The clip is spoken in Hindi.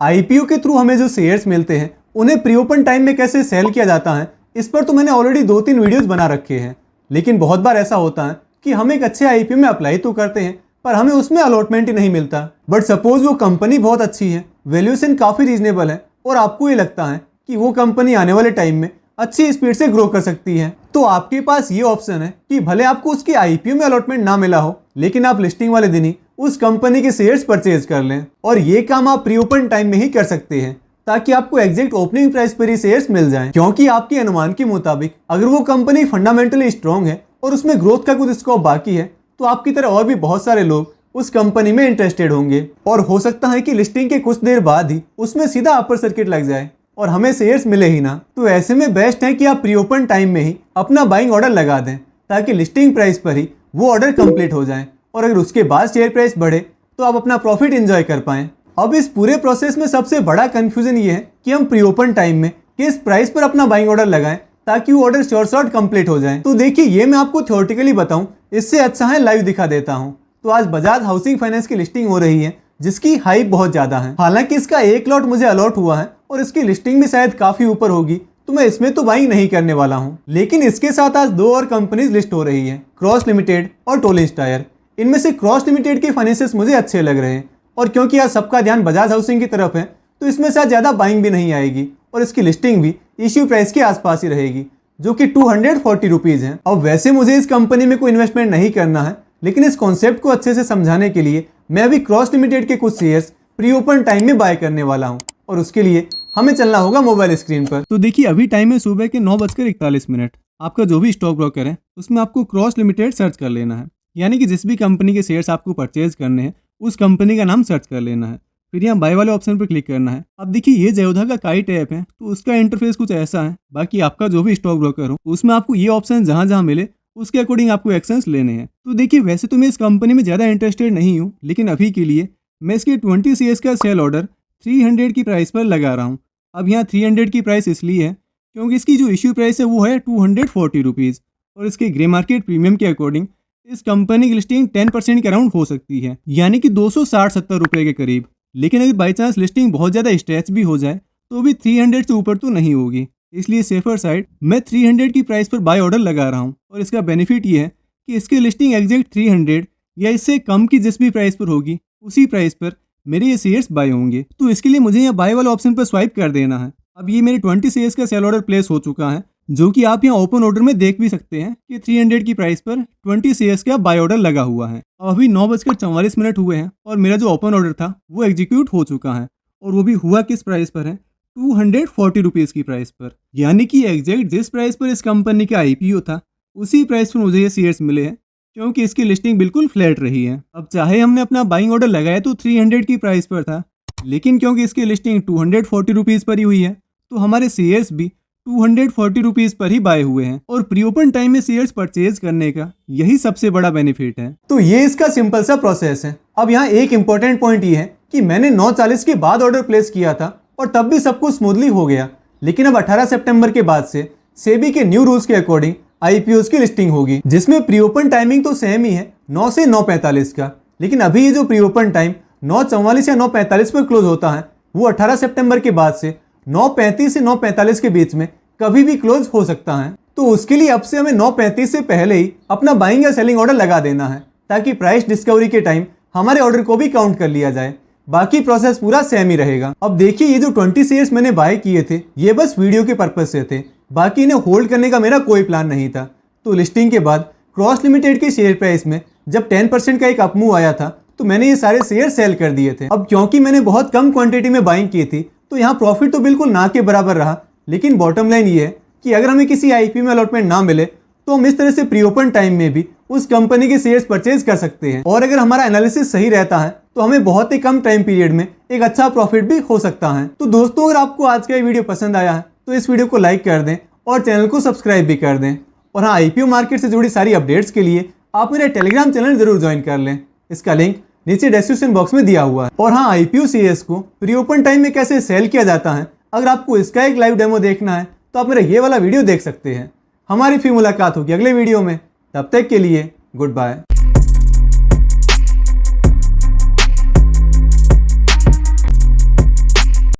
आईपीओ के थ्रू हमें जो शेयर्स मिलते हैं उन्हें प्री ओपन टाइम में कैसे सेल किया जाता है, इस पर तो मैंने ऑलरेडी 2-3 वीडियोस बना रखे हैं। लेकिन बहुत बार ऐसा होता है कि हम एक अच्छे आईपीओ में अप्लाई तो करते हैं पर हमें उसमें अलॉटमेंट ही नहीं मिलता। बट सपोज वो कंपनी बहुत अच्छी है, वैल्यूएशन काफ़ी रीजनेबल है और आपको ये लगता है कि वो कंपनी आने वाले टाइम में अच्छी स्पीड से ग्रो कर सकती है, तो आपके पास ये ऑप्शन है कि भले आपको उसके आईपीओ में अलॉटमेंट ना मिला हो लेकिन आप लिस्टिंग वाले दिन ही उस कंपनी के शेयर्स परचेज कर लें। और ये काम आप प्री ओपन टाइम में ही कर सकते हैं ताकि आपको एग्जैक्ट ओपनिंग प्राइस पर ही शेयर्स मिल जाएं। क्योंकि आपके अनुमान के मुताबिक अगर वो कंपनी फंडामेंटली स्ट्रॉन्ग है और उसमें ग्रोथ का कुछ स्कोप बाकी है तो आपकी तरह और भी बहुत सारे लोग उस कंपनी में इंटरेस्टेड होंगे और हो सकता है कि लिस्टिंग के कुछ देर बाद ही उसमें सीधा अपर सर्किट लग जाए और हमें शेयर्स मिले ही ना। तो ऐसे में बेस्ट है कि आप प्री ओपन टाइम में ही अपना बाइंग ऑर्डर लगा दें ताकि लिस्टिंग प्राइस पर ही वो ऑर्डर कंप्लीट हो जाए और अगर उसके बाद शेयर प्राइस बढ़े तो आप अपना प्रॉफिट एंजॉय कर पाएं। अब इस पूरे प्रोसेस में सबसे बड़ा कंफ्यूजन ये है कि हम प्री ओपन टाइम में किस प्राइस पर अपना बाइंग ऑर्डर लगाएं ताकि वो ऑर्डर शॉर्ट कंप्लीट हो जाए। तो देखिए, ये मैं आपको थ्योरेटिकली बताऊं, इससे अच्छा है लाइव दिखा देता हूं। तो आज बजाज हाउसिंग फाइनेंस की लिस्टिंग हो रही है जिसकी हाइप बहुत ज्यादा है। हालांकि इसका एक लॉट मुझे अलॉट हुआ है और इसकी लिस्टिंग भी शायद काफी ऊपर होगी, तो मैं इसमें तो बाइंग नहीं करने वाला हूं। लेकिन इसके साथ आज 2 और कंपनीज लिस्ट हो रही है, क्रॉस लिमिटेड और टोलिंस टायर। इनमें से क्रॉस लिमिटेड के फाइनेंसेस मुझे अच्छे लग रहे हैं और क्योंकि आज सबका ध्यान बजाज हाउसिंग की तरफ है तो इसमें से आज ज्यादा बाइंग भी नहीं आएगी और इसकी लिस्टिंग भी इश्यू प्राइस के आसपास ही रहेगी जो कि 240 रुपीज है। अब वैसे मुझे इस कंपनी में कोई इन्वेस्टमेंट नहीं करना है, लेकिन इस कॉन्सेप्ट को अच्छे से समझाने के लिए मैं अभी क्रॉस लिमिटेड के कुछ शेयर्स प्री ओपन टाइम में बाय करने वाला हूं और उसके लिए हमें चलना होगा मोबाइल स्क्रीन पर। तो देखिए, अभी टाइम है सुबह के 9:41। आपका जो भी स्टॉक ब्रोकर है उसमें आपको क्रॉस लिमिटेड सर्च कर लेना है, यानी कि जिस भी कंपनी के शेयर्स आपको परचेज करने हैं उस कंपनी का नाम सर्च कर लेना है। फिर यहाँ बाय वाले ऑप्शन पर क्लिक करना है। अब देखिए, ये ज़ेरोधा का काइट ऐप है तो उसका इंटरफेस कुछ ऐसा है। बाकी आपका जो भी स्टॉक ब्रोकर हो उसमें आपको ये ऑप्शन जहाँ जहाँ मिले उसके अकॉर्डिंग आपको एक्शंस लेने हैं। तो देखिए, वैसे तो मैं इस कंपनी में ज़्यादा इंटरेस्टेड नहीं हूँ, लेकिन अभी के लिए मैं इसके 20 शेयर्स का सेल ऑर्डर 300 की प्राइस पर लगा रहा हूँ। अब यहाँ 300 की प्राइस इसलिए है क्योंकि इसकी जो इश्यू प्राइस है वो है 240 रुपीज़ और इसके ग्रे मार्केट प्रीमियम के अकॉर्डिंग इस कंपनी की लिस्टिंग 10% के अराउंड हो सकती है, यानी कि 260-70 रुपये के करीब। लेकिन अगर बाई चांस लिस्टिंग बहुत ज़्यादा स्ट्रेच भी हो जाए तो भी 300 से ऊपर तो नहीं होगी, इसलिए सेफर साइड मैं 300 की प्राइस पर बाय ऑर्डर लगा रहा हूँ। और इसका बेनिफिट ये है कि इसकी लिस्टिंग एग्जैक्ट 300 या इससे कम की जिस भी प्राइस पर होगी उसी प्राइस पर मेरे ये शेयर्स बाय होंगे। तो इसके लिए मुझे यहाँ बाय वाला ऑप्शन पर स्वाइप कर देना है। अब ये मेरे 20 शेयर्स का सेल ऑर्डर प्लेस हो चुका है, जो कि आप यहाँ ओपन ऑर्डर में देख भी सकते हैं कि 300 की प्राइस पर 20 शेयर्स का बाय ऑर्डर लगा हुआ है। अब अभी 9:44 हुए हैं और मेरा जो ओपन ऑर्डर था वो एग्जीक्यूट हो चुका है और वो भी हुआ किस प्राइस पर है, 240 रुपीज़ की प्राइस पर, यानी कि एग्जैक्ट जिस प्राइस पर इस कंपनी का आईपीओ था उसी प्राइस पर मुझे ये शेयर्स मिले हैं क्योंकि इसकी लिस्टिंग बिल्कुल फ्लैट रही है। अब चाहे हमने अपना बाइंग ऑर्डर लगाया तो 300 की प्राइस पर था, लेकिन क्योंकि इसकी लिस्टिंग 240 रुपीज़ पर ही हुई है तो हमारे शेयर्स भी 240 रुपीज़ पर ही बाय हुए हैं। और प्री ओपन टाइम में शेयर्स परचेज करने का यही सबसे बड़ा बेनिफिट है। तो ये इसका सिंपल सा प्रोसेस है। अब यहाँ एक इंपॉर्टेंट पॉइंट ये है कि मैंने 9:40 के बाद ऑर्डर प्लेस किया था और तब भी सब कुछ स्मूथली हो गया, लेकिन अब 18 सितंबर के बाद से सेबी के न्यू रूल्स के अकॉर्डिंग आईपीओस की लिस्टिंग होगी, जिसमें प्री ओपन टाइमिंग तो सेम ही है 9 से 9:45 का, लेकिन अभी ये जो प्री ओपन टाइम 9:44 या 9:45 पर क्लोज होता है वो 18 सितंबर के बाद से 9:35 से 9:45 के बीच में कभी भी क्लोज हो सकता है। तो उसके लिए अब से हमें 9:35 से पहले ही अपना बाइंग या सेलिंग ऑर्डर लगा देना है ताकि प्राइस डिस्कवरी के टाइम हमारे ऑर्डर को भी काउंट कर लिया जाए। बाकी प्रोसेस पूरा सेम ही रहेगा। अब देखिए, ये जो 20 शेयर्स मैंने बाय किए थे ये बस वीडियो के पर्पज से थे, बाकी इन्हें होल्ड करने का मेरा कोई प्लान नहीं था। तो लिस्टिंग के बाद क्रॉस लिमिटेड के शेयर प्राइस में जब 10% का एक अपमूव आया था तो मैंने ये सारे शेयर सेल कर दिए थे। अब क्योंकि मैंने बहुत कम क्वांटिटी में बाइंग की थी तो यहाँ प्रॉफिट तो बिल्कुल ना के बराबर रहा, लेकिन बॉटम लाइन ये है कि अगर हमें किसी आईपीओ में अलॉटमेंट ना मिले तो हम इस तरह से प्री ओपन टाइम में भी उस कंपनी के शेयर्स परचेज कर सकते हैं। और अगर हमारा एनालिसिस सही रहता है तो हमें बहुत ही कम टाइम पीरियड में एक अच्छा प्रॉफिट भी हो सकता है। तो दोस्तों, अगर आपको आज का ये वीडियो पसंद आया है तो इस वीडियो को लाइक कर दें और चैनल को सब्सक्राइब भी कर दें। और हाँ, आईपीओ मार्केट से जुड़ी सारी अपडेट्स के लिए आप मेरा टेलीग्राम चैनल जरूर ज्वाइन कर लें, इसका लिंक नीचे डिस्क्रिप्शन बॉक्स में दिया हुआ है। और हाँ, आईपीओ शेयर्स को प्री ओपन टाइम में कैसे सेल किया जाता है, अगर आपको इसका एक लाइव डेमो देखना है तो आप मेरा ये वाला वीडियो देख सकते हैं। हमारी फिर मुलाकात होगी अगले वीडियो में, तब तक के लिए गुड बाय।